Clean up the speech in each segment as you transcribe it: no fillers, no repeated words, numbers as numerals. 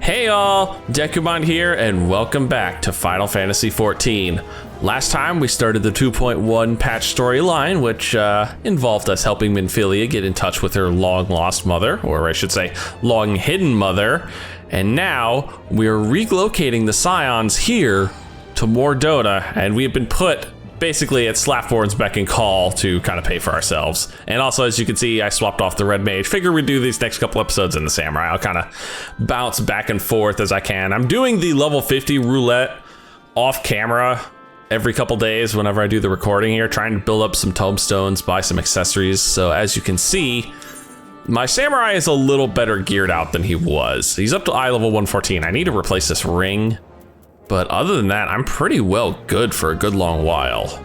Hey all, Dekumon here, and welcome back to Final Fantasy XIV. Last time we started the 2.1 patch storyline, which involved us helping Minfilia get in touch with her long-lost mother, or I should say, long-hidden mother. And now we're relocating the Scions here to Mordota, and we have been put basically at Slapthorn's beck and call to kind of pay for ourselves. And also, as you can see, I swapped off the Red Mage. Figure we'd do these next couple episodes in the Samurai. I'll kind of bounce back and forth as I can. I'm doing the level 50 roulette off camera every couple days whenever I do the recording here, trying to build up some tomestones, buy some accessories. So as you can see, my Samurai is a little better geared out than he was. He's up to eye level 114. I need to replace this ring. But other than that, I'm pretty well good for a good long while.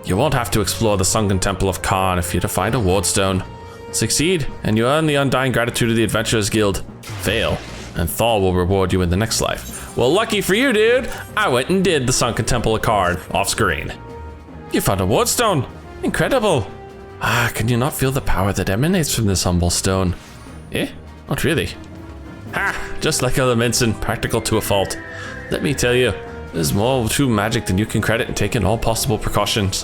You won't have to explore the sunken temple of Khan if you find a wardstone. Succeed, and you earn the undying gratitude of the Adventurers Guild. Fail, and Thal will reward you in the next life. Well, lucky for you, dude, I went and did the sunken temple of Khan off screen. You found a wardstone. Incredible. Can you not feel the power that emanates from this humble stone? Eh? Not really. Ha! Just like elements and practical to a fault. Let me tell you, there's more to magic than you can credit and taking all possible precautions.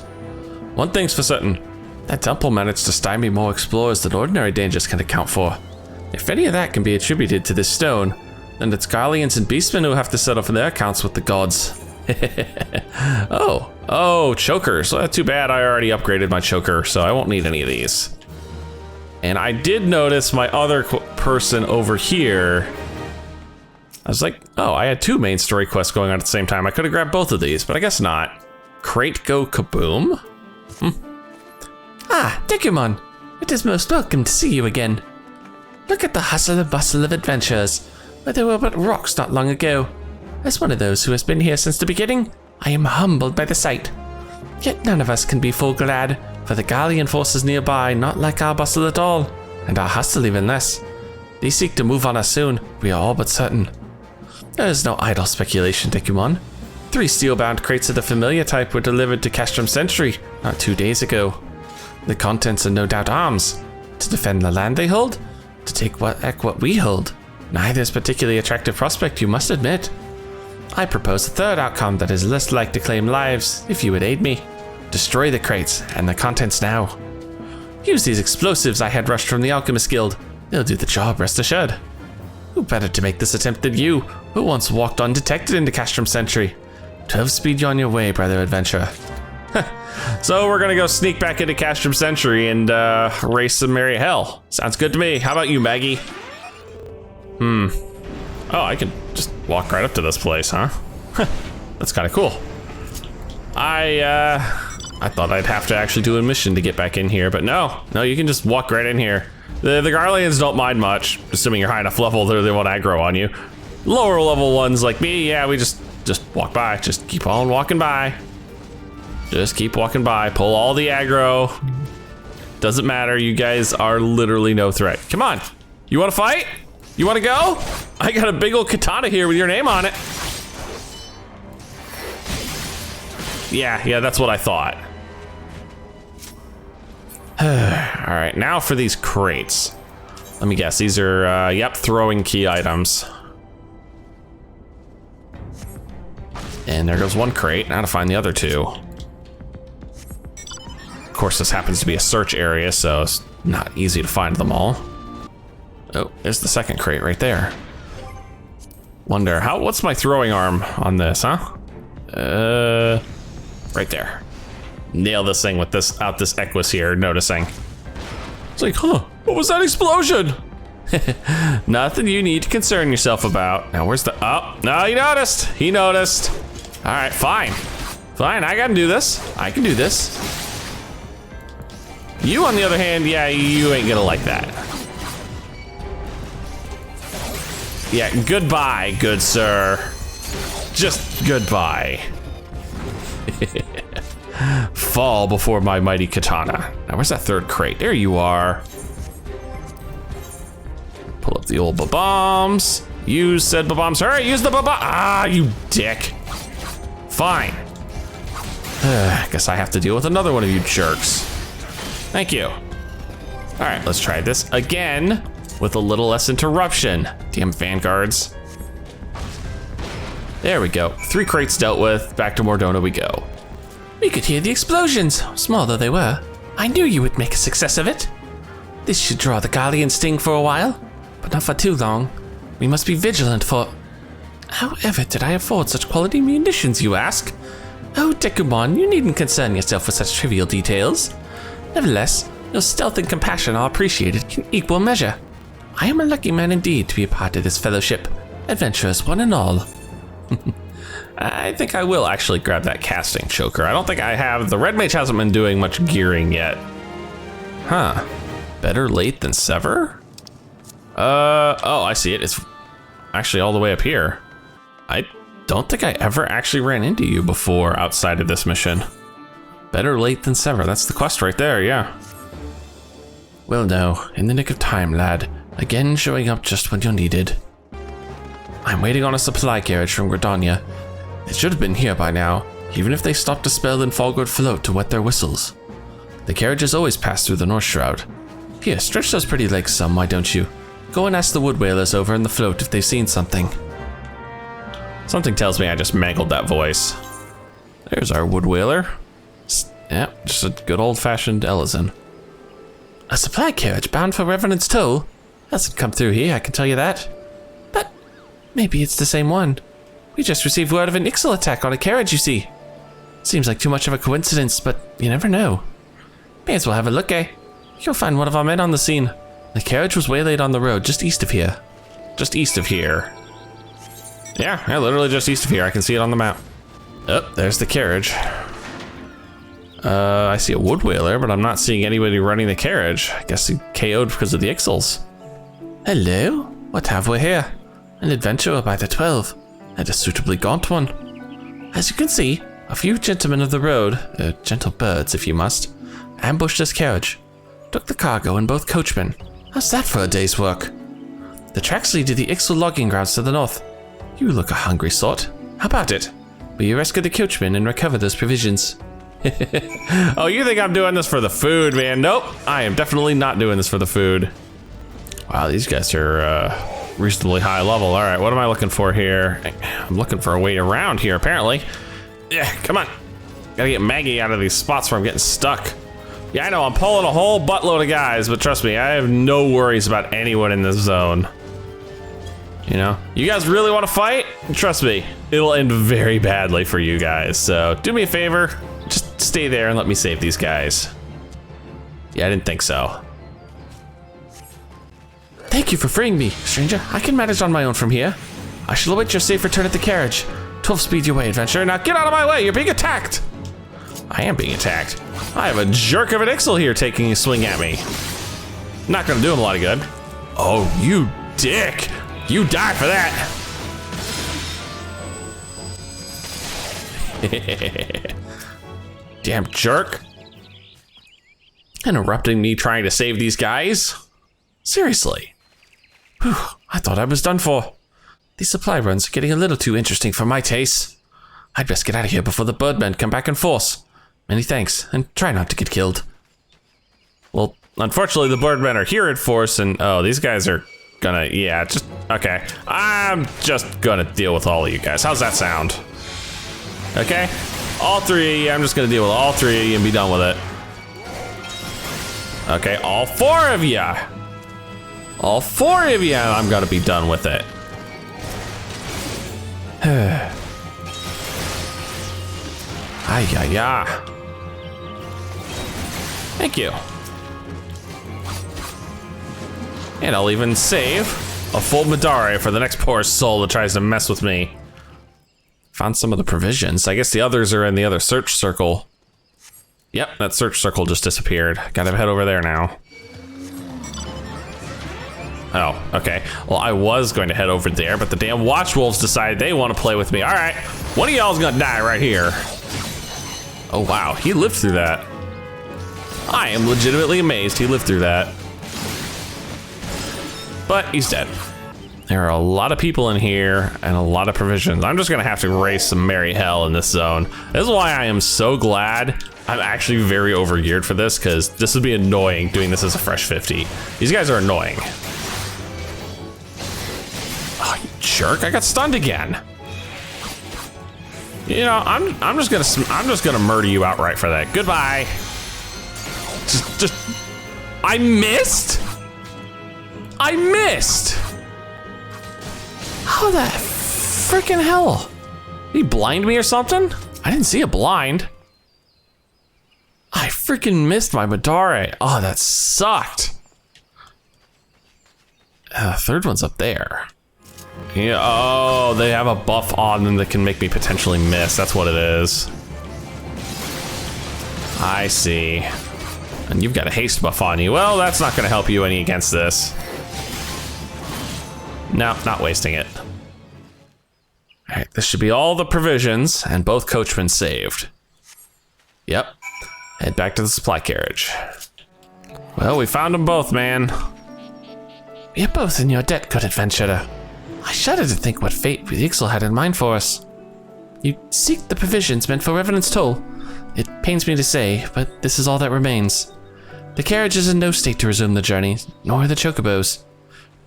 One thing's for certain, that temple managed to stymie more explorers than ordinary dangers can account for. If any of that can be attributed to this stone, then it's Garleans and Beastmen who have to settle for their accounts with the gods. Oh, chokers. Well, too bad I already upgraded my choker, so I won't need any of these. And I did notice my other person over here. I was like, oh, I had two main story quests going on at the same time. I could have grabbed both of these, but I guess not. Crate go kaboom? Dekumon, it is most welcome to see you again. Look at the hustle and bustle of adventures, where there were but rocks not long ago. As one of those who has been here since the beginning, I am humbled by the sight. Yet none of us can be full glad, for the Garlean forces nearby not like our bustle at all, and our hustle even less. They seek to move on us soon, we are all but certain. There is no idle speculation, Dekumon. 3 steel-bound crates of the familiar type were delivered to Castrum Sentry not 2 days ago. The contents are no doubt arms. To defend the land they hold? To take what we hold? Neither is particularly attractive prospect, you must admit. I propose a third outcome that is less like to claim lives, if you would aid me. Destroy the crates and the contents now. Use these explosives I had rushed from the Alchemist Guild. They'll do the job, rest assured. Who better to make this attempt than you, who once walked undetected into Castrum Sentry? 12 speed you on your way, brother adventurer. So we're gonna go sneak back into Castrum Sentry and race some merry hell. Sounds good to me. How about you, Maggie? Oh, I can just walk right up to this place, huh? That's kind of cool. I thought I'd have to actually do a mission to get back in here, but no, you can just walk right in here. The Garleans don't mind much, assuming you're high enough level that they won't aggro on you. Lower level ones like me, yeah, we just walk by, just keep on walking by. Just keep walking by, pull all the aggro. Doesn't matter, you guys are literally no threat. Come on, you wanna fight? You wanna go? I got a big old katana here with your name on it. Yeah, that's what I thought. All right, now for these crates. Let me guess, these are, yep, throwing key items. And there goes one crate, now to find the other two. Of course, this happens to be a search area, so it's not easy to find them all. Oh, there's the second crate right there. Wonder, what's my throwing arm on this, huh? Right there. Nail this thing with this Equus here, noticing. It's like, what was that explosion? Nothing you need to concern yourself about. Now where's the, no, he noticed. All right, fine, I can do this. You, on the other hand, yeah, you ain't gonna like that. Yeah, goodbye, good sir. Just goodbye. Fall before my mighty katana. Now, where's that third crate? There you are. Pull up the old bombs. Use said bombs. Hurry, use the bomb. You dick. Fine. Guess I have to deal with another one of you jerks. Thank you. All right, let's try this again. with a little less interruption. Damn vanguards. There we go. 3 crates dealt with. Back to Mordona we go. We could hear the explosions, small though they were. I knew you would make a success of it. This should draw the Garlean sting for a while, but not for too long. We must be vigilant for... However did I afford such quality munitions, you ask? Oh, Dekumon, you needn't concern yourself with such trivial details. Nevertheless, your stealth and compassion are appreciated in equal measure. I am a lucky man indeed to be a part of this fellowship, adventurers one and all. I think I will actually grab that casting choker. I don't think I have. The red mage hasn't been doing much gearing yet. Huh. Better late than sever? Oh, I see it. It's actually all the way up here. I don't think I ever actually ran into you before outside of this mission. Better late than sever. That's the quest right there, yeah. Well, no. In the nick of time, lad. Again showing up just when you're needed. I'm waiting on a supply carriage from Gridania. It should have been here by now, even if they stopped a spell in Falgord Float to wet their whistles. The carriages always pass through the North Shroud. Here, stretch those pretty legs some, why don't you? Go and ask the wood whalers over in the float if they've seen something. Something tells me I just mangled that voice. There's our wood whaler. Yeah, just a good old-fashioned Ellison. A supply carriage bound for Revenant's Toll? Hasn't come through here, I can tell you that. But maybe it's the same one. We just received word of an Ixal attack on a carriage, you see. Seems like too much of a coincidence, but you never know. May as well have a look, eh? You'll find one of our men on the scene. The carriage was waylaid on the road just east of here. Just east of here. Yeah, literally just east of here. I can see it on the map. Oh, there's the carriage. I see a wood whaler, but I'm not seeing anybody running the carriage. I guess he KO'd because of the Ixals. Hello? What have we here? An adventurer by the 12. And a suitably gaunt one. As you can see, a few gentlemen of the road, gentle birds if you must, ambushed this carriage. Took the cargo and both coachmen. How's that for a day's work? The tracks lead to the Ixal logging grounds to the north. You look a hungry sort. How about it? Will you rescue the coachman and recover those provisions? Oh, you think I'm doing this for the food, man? Nope, I am definitely not doing this for the food. Wow, these guys are reasonably high level. All right, what am I looking for here? I'm looking for a way around here, apparently. Yeah, come on. Gotta get Maggie out of these spots where I'm getting stuck. Yeah, I know, I'm pulling a whole buttload of guys, but trust me, I have no worries about anyone in this zone. You know, you guys really want to fight? Trust me, it'll end very badly for you guys. So do me a favor, just stay there and let me save these guys. Yeah, I didn't think so. Thank you for freeing me, stranger. I can manage on my own from here. I shall await your safe return at the carriage. 12 speed your way, adventurer. Now get out of my way, you're being attacked. I am being attacked. I have a jerk of an Ixal here taking a swing at me. Not gonna do him a lot of good. Oh, you dick. You die for that. Damn jerk. Interrupting me trying to save these guys? Seriously. Whew, I thought I was done for. These supply runs are getting a little too interesting for my taste. I'd best get out of here before the birdmen come back in force. Many thanks, and try not to get killed. Well, unfortunately the birdmen are here in force, and oh, these guys are gonna, yeah, just, okay. I'm just gonna deal with all of you guys. How's that sound? Okay, all three, I'm just gonna deal with all three and be done with it. Okay, all four of ya. All four of you, I'm gonna be done with it. Ay, ay, ay. Thank you. And I'll even save a full Madare for the next poor soul that tries to mess with me. Found some of the provisions. I guess the others are in the other search circle. Yep, that search circle just disappeared. Gotta head over there now. Oh, okay. Well, I was going to head over there, but the damn watch wolves decided they want to play with me. All right, one of y'all's gonna die right here. Oh, wow, he lived through that. I am legitimately amazed he lived through that. But he's dead. There are a lot of people in here and a lot of provisions. I'm just gonna have to raise some merry hell in this zone. This is why I am so glad I'm actually very overgeared for this, because this would be annoying doing this as a fresh 50. These guys are annoying. jerk, I got stunned again. You know, I'm just gonna murder you outright for that. Goodbye. Just, I missed? I missed! How the freaking hell? Did he blind me or something? I didn't see a blind. I freaking missed my Madare. Oh, that sucked. The third one's up there. Yeah, oh, they have a buff on them that can make me potentially miss. That's what it is. I see. And you've got a haste buff on you. Well, that's not gonna help you any against this. No, not wasting it. All right, this should be all the provisions and both coachmen saved. Yep, head back to the supply carriage. Well, we found them both, man. You're both in your debt, good adventurer. I shudder to think what fate the Ixal had in mind for us. You seek the provisions meant for Revenant's Toll. It pains me to say, but this is all that remains. The carriage is in no state to resume the journey, nor the chocobos.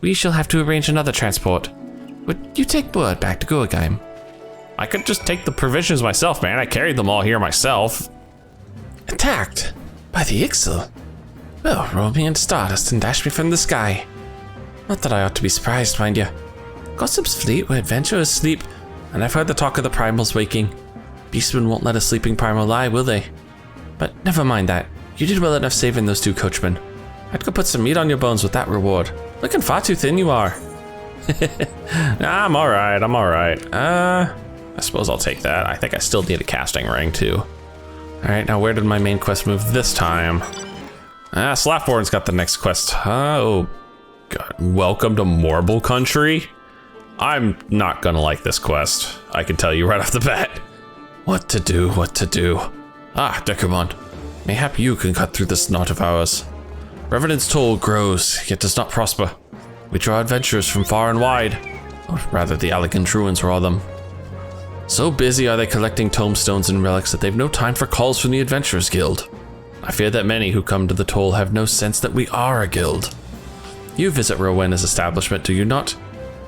We shall have to arrange another transport. Would you take word back to Gorgheim? I could just take the provisions myself, man. I carried them all here myself. Attacked? By the Ixal? Well, roll me into stardust and dash me from the sky. Not that I ought to be surprised, mind you. Gossip's fleet where adventurers sleep, and I've heard the talk of the primals waking. Beastmen won't let a sleeping primal lie, will they? But never mind that. You did well enough saving those two coachmen. I'd go put some meat on your bones with that reward. Looking far too thin you are. I'm alright, I'm alright. I suppose I'll take that. I think I still need a casting ring too. Alright, now where did my main quest move this time? Slapborn's got the next quest. Oh, God. Welcome to Marble Country? I'm not gonna like this quest. I can tell you right off the bat. What to do, what to do. Ah, Dekumon. Mayhap you can cut through this knot of ours. Revenant's Toll grows, yet does not prosper. We draw adventurers from far and wide, or rather the elegant ruins draw them. So busy are they collecting tombstones and relics that they've no time for calls from the Adventurers Guild. I fear that many who come to the Toll have no sense that we are a guild. You visit Rowena's establishment, do you not?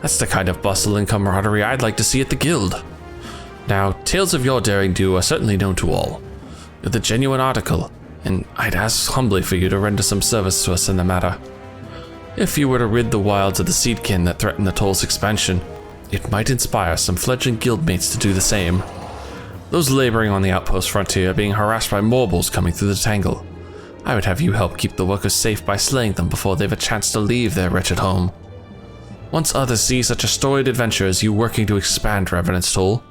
That's the kind of bustle and camaraderie I'd like to see at the guild. Now, tales of your daring do are certainly known to all. You're the genuine article, and I'd ask humbly for you to render some service to us in the matter. If you were to rid the wilds of the seedkin that threaten the Toll's expansion, it might inspire some fledgling guildmates to do the same. Those laboring on the outpost frontier are being harassed by morbals coming through the tangle. I would have you help keep the workers safe by slaying them before they've a chance to leave their wretched home. Once others see such a storied adventure as you working to expand Revenant's Toll,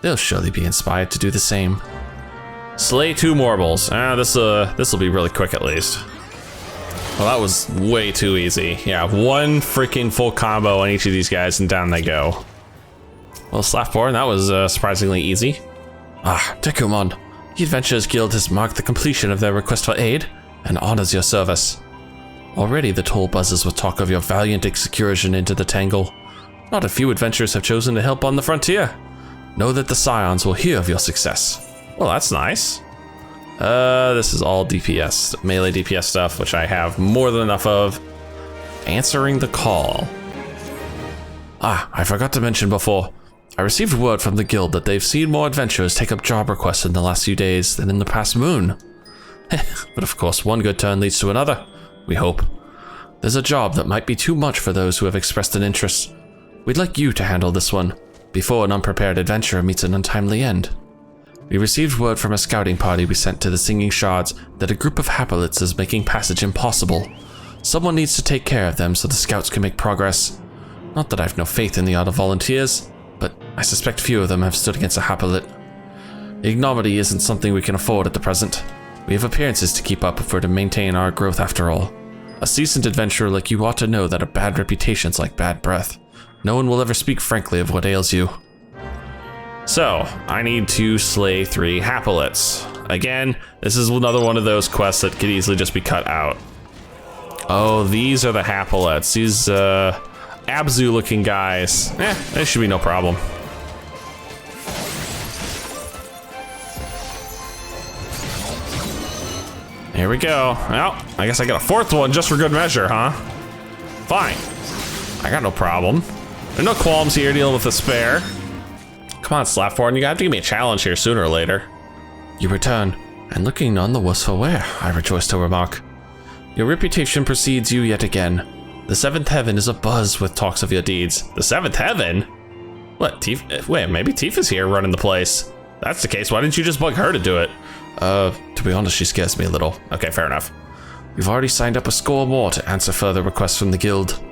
they'll surely be inspired to do the same. Slay 2 morbals. This'll be really quick at least. Well, that was way too easy. Yeah, one freaking full combo on each of these guys and down they go. Well, Slapborn, that was surprisingly easy. Ah, Dekumon. The Adventurers Guild has marked the completion of their request for aid and honors your service. Already the Toll buzzes with talk of your valiant excursion into the tangle. Not a few adventurers have chosen to help on the frontier. Know that the Scions will hear of your success. Well, that's nice. This is all DPS, melee DPS stuff, which I have more than enough of. Answering the call. Ah, I forgot to mention before. I received word from the guild that they've seen more adventurers take up job requests in the last few days than in the past moon. But of course, one good turn leads to another, we hope. There's a job that might be too much for those who have expressed an interest. We'd like you to handle this one, before an unprepared adventurer meets an untimely end. We received word from a scouting party we sent to the Singing Shards that a group of Hapolits is making passage impossible. Someone needs to take care of them so the scouts can make progress. Not that I've no faith in the other volunteers, but I suspect few of them have stood against a Hapolit. Ignominy isn't something we can afford at the present. We have appearances to keep up if we're to maintain our growth after all. A seasoned adventurer like you ought to know that a bad reputation's like bad breath. No one will ever speak frankly of what ails you. So, I need to slay 3 Hapolits. Again, this is another one of those quests that could easily just be cut out. Oh, these are the Hapolits. These, Abzu looking guys. This should be no problem. Here we go. Well, I guess I got a 4th one just for good measure, huh? Fine. I got no problem. There's no qualms here dealing with the spare. Come on, Slapthorn, you have to give me a challenge here sooner or later. You return, and looking none the worse for wear, I rejoice to remark. Your reputation precedes you yet again. The seventh heaven is abuzz with talks of your deeds. The seventh heaven? What, wait, maybe Tifa's here running the place. If that's the case, why didn't you just bug her to do it? To be honest, she scares me a little. Okay, fair enough. We've already signed up a score more to answer further requests from the guild.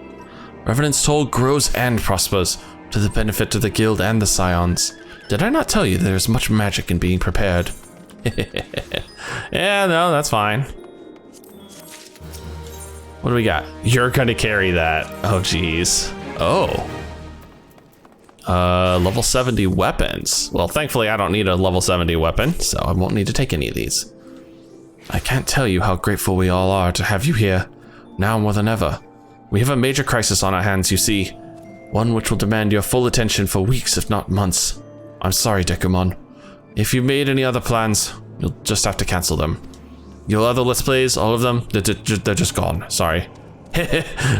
Revenant's Toll grows and prospers, to the benefit of the guild and the scions. Did I not tell you there is much magic in being prepared? Yeah, no, that's fine. What do we got? You're gonna carry that. Oh, geez. Oh. Level 70 weapons. Well, thankfully I don't need a level 70 weapon, so I won't need to take any of these. I can't tell you how grateful we all are to have you here, now more than ever. We have a major crisis on our hands, you see. One which will demand your full attention for weeks, if not months. I'm sorry, Dekumon. If you've made any other plans, you'll just have to cancel them. Your other Let's Plays, all of them, they're just gone, sorry.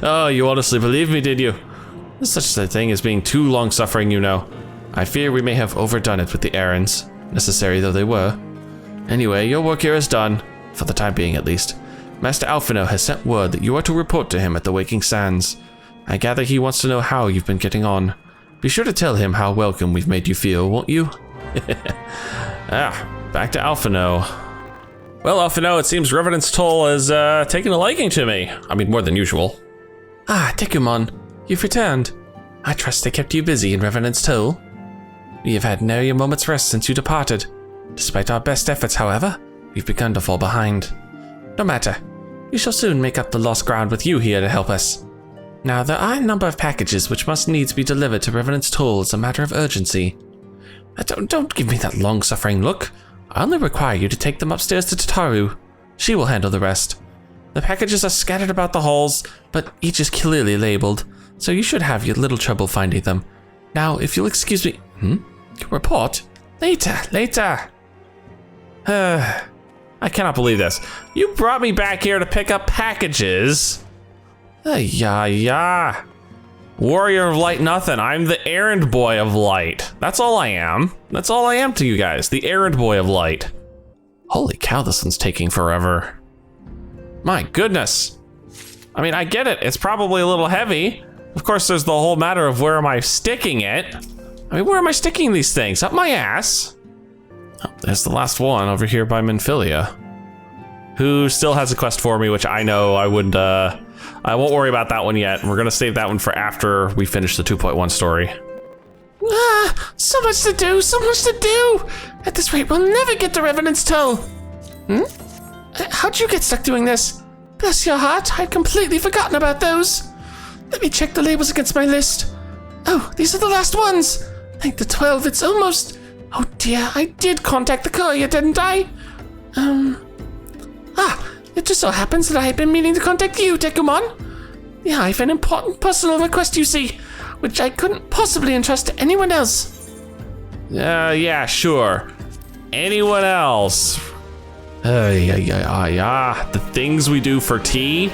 Oh, you honestly believe me, did you? There's such a thing as being too long-suffering, you know. I fear we may have overdone it with the errands, necessary though they were. Anyway, your work here is done, for the time being at least. Master Alphino has sent word that you are to report to him at the Waking Sands. I gather he wants to know how you've been getting on. Be sure to tell him how welcome we've made you feel, won't you? Back to Alphino. Well, Alphino, it seems Revenant's Toll has taken a liking to me. I mean, more than usual. Ah, Dekumon, you've returned. I trust they kept you busy in Revenant's Toll. We have had nary a moment's rest since you departed. Despite our best efforts, however, we've begun to fall behind. No matter. We shall soon make up the lost ground with you here to help us. Now, there are a number of packages which must needs be delivered to Revenant's Toll as a matter of urgency. Don't give me that long-suffering look. I only require you to take them upstairs to Tataru. She will handle the rest. The packages are scattered about the halls, but each is clearly labeled, so you should have your little trouble finding them. Now, if you'll excuse me... Report? Later. I cannot believe this. You brought me back here to pick up packages. Yeah. Warrior of Light nothing. I'm the errand boy of light. That's all I am. That's all I am to you guys. The errand boy of light. Holy cow, this one's taking forever. My goodness. I mean, I get it. It's probably a little heavy. Of course, there's the whole matter of where am I sticking it? I mean, where am I sticking these things? Up my ass? Oh, there's the last one over here by Minfilia, who still has a quest for me, which I know I would, I won't worry about that one yet. We're gonna save that one for after we finish the 2.1 story. So much to do! At this rate, we'll never get to Revenant's Toll. How'd you get stuck doing this? Bless your heart, I'd completely forgotten about those. Let me check the labels against my list. Oh, these are the last ones. Like the 12, it's almost... Oh dear, I did contact the courier, didn't I? It just so happens that I had been meaning to contact you, Dekumon. Yeah, I have an important personal request, you see, which I couldn't possibly entrust to anyone else. Yeah, sure. Anyone else? The things we do for tea?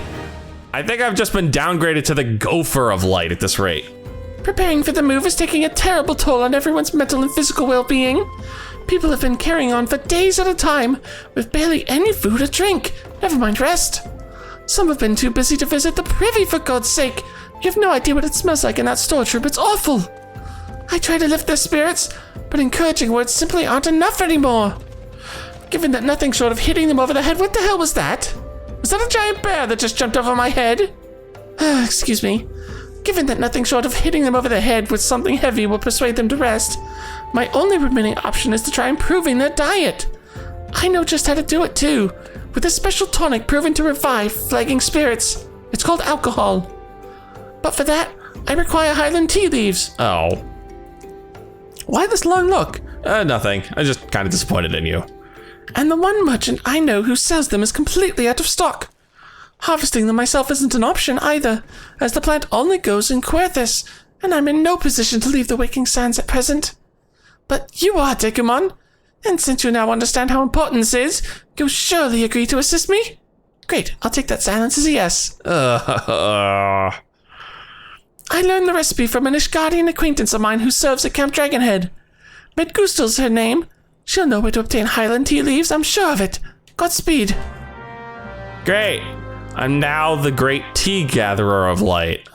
I think I've just been downgraded to the gopher of light at this rate. Preparing for the move is taking a terrible toll on everyone's mental and physical well-being. People have been carrying on for days at a time with barely any food or drink, never mind rest. Some have been too busy to visit the privy, for God's sake. You have no idea what it smells like in that storage room, it's awful. I try to lift their spirits, but encouraging words simply aren't enough anymore. Given that nothing short of hitting them over the head, what the hell was that? Was that a giant bear that just jumped over my head? Excuse me. Given that nothing short of hitting them over the head with something heavy will persuade them to rest, my only remaining option is to try improving their diet. I know just how to do it too, with a special tonic proven to revive flagging spirits. It's called alcohol. But for that, I require Highland tea leaves. Oh. Why this long look? Nothing. I'm just kind of disappointed in you. And the one merchant I know who sells them is completely out of stock. Harvesting them myself isn't an option either, as the plant only goes in Querthus, and I'm in no position to leave the Waking Sands at present. But you are, Dekumon, and since you now understand how important this is, you'll surely agree to assist me? Great, I'll take that silence as a yes. I learned the recipe from an Ishgardian acquaintance of mine who serves at Camp Dragonhead. Medgustel's her name. She'll know where to obtain Highland tea leaves, I'm sure of it. Godspeed. Great. I'm now the great tea gatherer of light.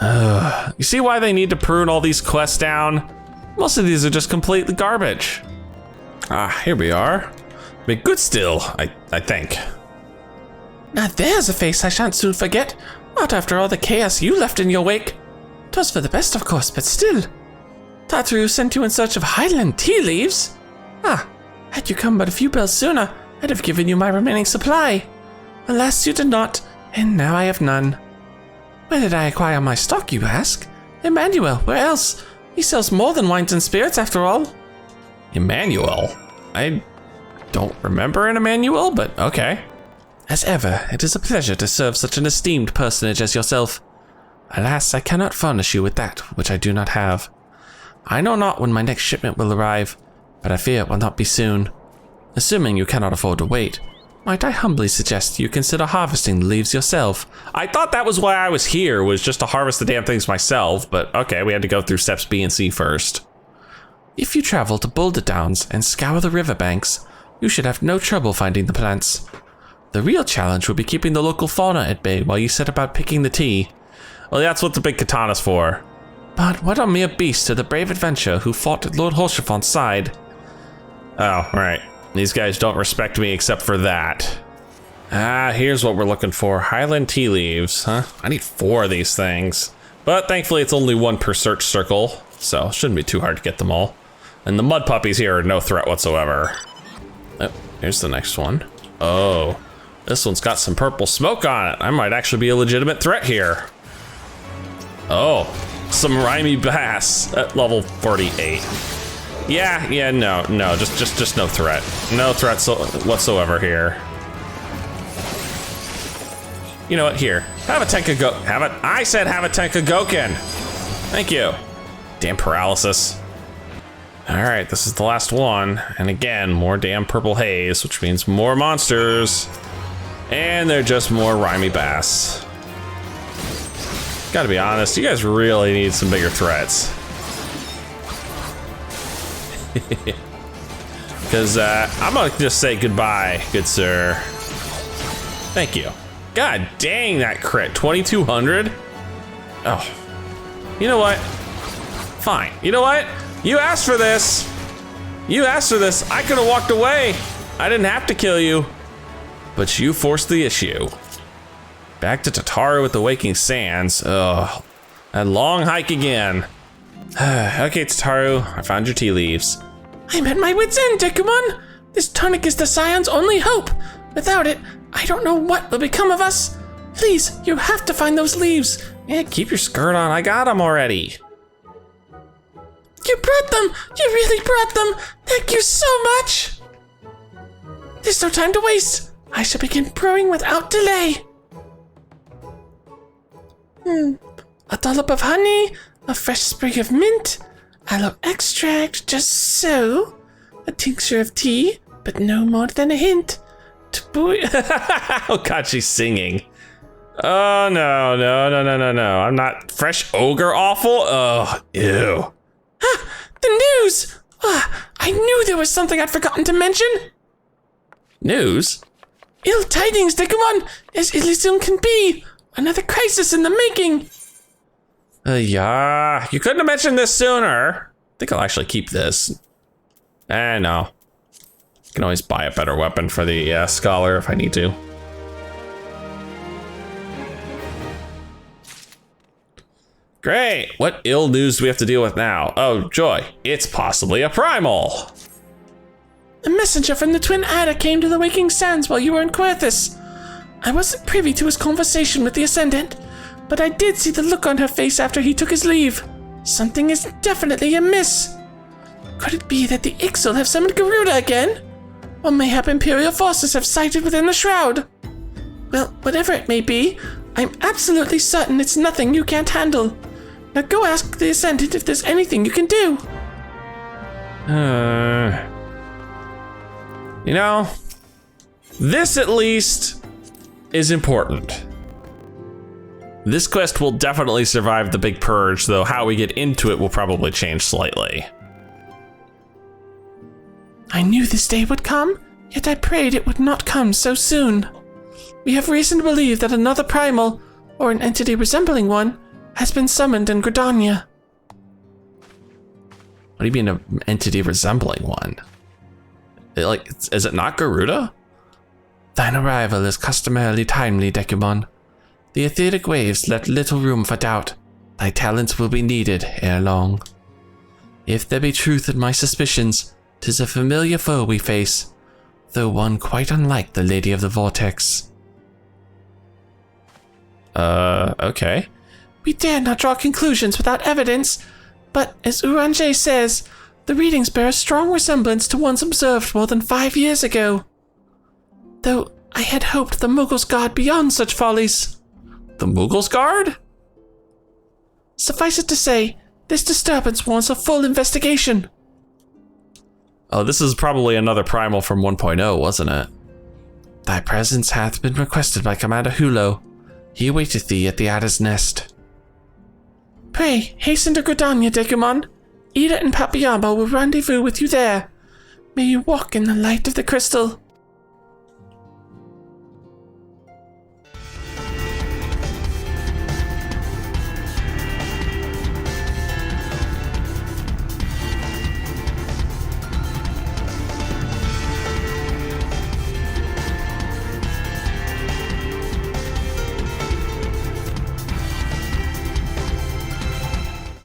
You see why they need to prune all these quests down? Most of these are just completely garbage. Here we are. Medgustel, I think. Now there's a face I shan't soon forget. Not after all the chaos you left in your wake. 'Twas for the best, of course, but still. Tataru sent you in search of Highland tea leaves? Had you come but a few bells sooner, I'd have given you my remaining supply. Alas, you did not, and now I have none. Where did I acquire my stock, you ask? Emmanuel, where else? He sells more than wines and spirits, after all. Emmanuel? I don't remember an Emmanuel, but okay. As ever, it is a pleasure to serve such an esteemed personage as yourself. Alas, I cannot furnish you with that which I do not have. I know not when my next shipment will arrive, but I fear it will not be soon. Assuming you cannot afford to wait, might I humbly suggest you consider harvesting the leaves yourself? I thought that was why I was here, was just to harvest the damn things myself, but okay, we had to go through steps B and C first. If you travel to Boulder Downs and scour the riverbanks, you should have no trouble finding the plants. The real challenge will be keeping the local fauna at bay while you set about picking the tea. Well, that's what the big katana's for. But what a mere beast to the brave adventurer who fought at Lord Holshafon's side. Oh, right. These guys don't respect me except for that. Here's what we're looking for. Highland tea leaves, huh? I need 4 of these things. But thankfully it's only 1 per search circle, so it shouldn't be too hard to get them all. And the mud puppies here are no threat whatsoever. Oh, here's the next one. Oh, this one's got some purple smoke on it. I might actually be a legitimate threat here. Oh, some rhymy bass at level 48. Yeah, no, just no threat. No threats whatsoever here. You know what, here, have a Tenka I said have a Tenka Goken. Thank you. Damn paralysis. All right, this is the last one. And again, more damn purple haze, which means more monsters. And they're just more rhymy bass. Gotta be honest, you guys really need some bigger threats. Because I'm gonna just say goodbye, good sir. Thank you. God dang that crit, 2,200? Oh, you know what? Fine, you know what? You asked for this. You asked for this. I could have walked away. I didn't have to kill you. But you forced the issue. Back to Tataru with the Waking Sands. Ugh, that long hike again. Okay, Tataru, I found your tea leaves. I'm at my wit's end, Dekumon. This tonic is the Scion's only hope. Without it, I don't know what will become of us. Please, you have to find those leaves. Yeah, keep your skirt on. I got them already. You brought them! You really brought them! Thank you so much! There's no time to waste. I shall begin brewing without delay. A dollop of honey, a fresh sprig of mint, aloe extract, just so. A tincture of tea, but no more than a hint. Oh god, she's singing. Oh no. I'm not fresh ogre awful. Oh, ew. The news! I knew there was something I'd forgotten to mention. News? Ill tidings, Dekumon, as ill as ill can be. Another crisis in the making. Yeah, you couldn't have mentioned this sooner. I think I'll actually keep this. No. I can always buy a better weapon for the scholar if I need to. Great, what ill news do we have to deal with now? Oh, joy, it's possibly a primal. A messenger from the Twin Adder came to the Waking Sands while you were in Querthus. I wasn't privy to his conversation with the Ascendant, but I did see the look on her face after he took his leave. Something is definitely amiss. Could it be that the Ixal have summoned Garuda again? Or mayhap Imperial forces have sighted within the Shroud? Well, whatever it may be, I'm absolutely certain it's nothing you can't handle. Now go ask the Ascendant if there's anything you can do. You know, this at least is important. This quest will definitely survive the big purge, though how we get into it will probably change slightly. I knew this day would come, yet I prayed it would not come so soon. We have reason to believe that another primal, or an entity resembling one, has been summoned in Gridania. What do you mean an entity resembling one? Is it not Garuda? Thine arrival is customarily timely, Dekumon. The etheric waves left little room for doubt. Thy talents will be needed ere long. If there be truth in my suspicions, 'tis a familiar foe we face, though one quite unlike the Lady of the Vortex. Okay. We dare not draw conclusions without evidence, but as Errand says, the readings bear a strong resemblance to ones observed more than 5 years ago. Though I had hoped the Mughals guard beyond such follies. The Mughals guard? Suffice it to say, this disturbance warrants a full investigation. Oh, this is probably another primal from 1.0, wasn't it? Thy presence hath been requested by Commander Hulo. He awaiteth thee at the Adder's Nest. Pray, hasten to Gridania, Dekumon. Ida and Papayama will rendezvous with you there. May you walk in the light of the crystal.